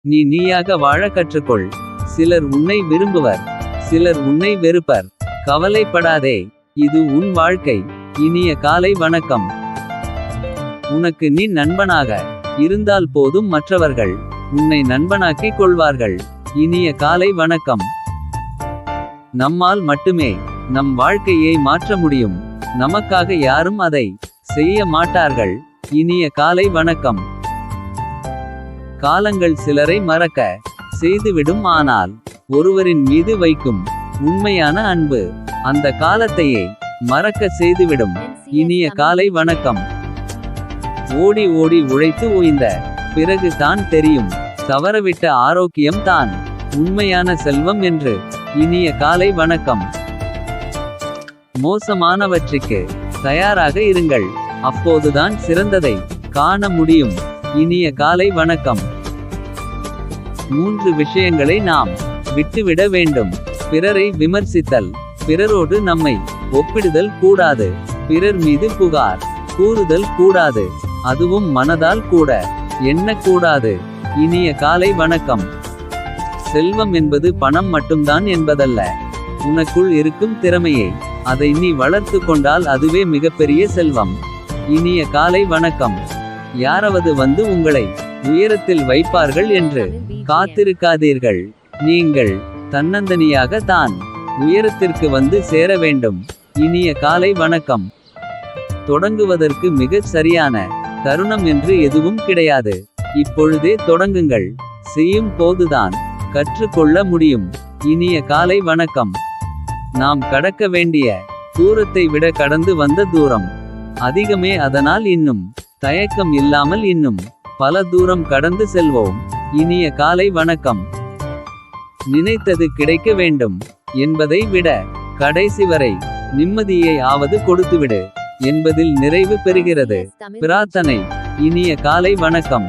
நீ நீயாக வாழ கற்றுக்கொள். சிலர் உன்னை விரும்புவர், சிலர் உன்னை வெறுப்பர். கவலைப்படாதே, இது உன் வாழ்க்கை. இனிய காலை வணக்கம். உனக்கு நீ நண்பனாக இருந்தால் போதும், மற்றவர்கள் உன்னை நண்பனாக்கிக் கொள்வார்கள். இனிய காலை வணக்கம். நம்மால் மட்டுமே நம் வாழ்க்கையை மாற்ற முடியும். நமக்காக யாரும் அதை செய்ய மாட்டார்கள். இனிய காலை வணக்கம். காலங்கள் சிலரை மறக்க செய்துவிடும், ஆனால் ஒருவரின் மீது வைக்கும் உண்மையான அன்பு அந்த காலத்தையே மறக்க செய்துவிடும். இனிய காலை வணக்கம். ஓடி ஓடி உழைத்து ஓய்ந்த பிறகு தான் தெரியும், தவறவிட்ட ஆரோக்கியம் தான் உண்மையான செல்வம் என்று. இனிய காலை வணக்கம். மோசமானவற்றிற்கு தயாராக இருங்கள், அப்போதுதான் சிறந்ததை காண முடியும். இனிய காலை வணக்கம். 3 விஷயங்களை நாம் விட்டுவிட வேண்டும். பிறரை விமர்சித்தல், பிறரோடு நம்மை ஒப்பிடுதல் கூடாது. பிறர் மீது புகார் கூறுதல் கூடாது, அதுவும் மனதால் கூட எண்ணக்கூடாது. இனிய காலை வணக்கம். செல்வம் என்பது பணம் மட்டும்தான் என்பதல்ல. உனக்குள் இருக்கும் திறமையை அதை நீ வளர்த்து கொண்டால் அதுவே மிகப்பெரிய செல்வம். இனிய காலை வணக்கம். யாராவது வந்து உங்களை உயரத்தில் வைப்பார்கள் என்று காத்திருக்காதீர்கள். நீங்கள் தன்னந்தனியாக தான் உயரத்திற்கு வந்து சேர வேண்டும். இனிய காலை வணக்கம். தொடங்குவதற்கு மிகச் சரியான தருணம் என்று எதுவும் கிடையாது. இப்பொழுதே தொடங்குங்கள், செய்யும் போதுதான் கற்றுக்கொள்ள முடியும். இனிய காலை வணக்கம். நாம் கடக்க வேண்டிய தூரத்தை விட கடந்து வந்த தூரம் அதிகமே, அதனால் இன்னும் தயக்கம் இல்லாமல் இன்னும் பல தூரம் கடந்து செல்வோம். இனிய காலை வணக்கம். நினைத்தது கிடைக்க வேண்டும் என்பதை விட கடைசி வரை நிம்மதியை ஆவது கொடுத்துவிடு என்பதில் நிறைவு பெறுகிறது பிரார்த்தனை. இனிய காலை வணக்கம்.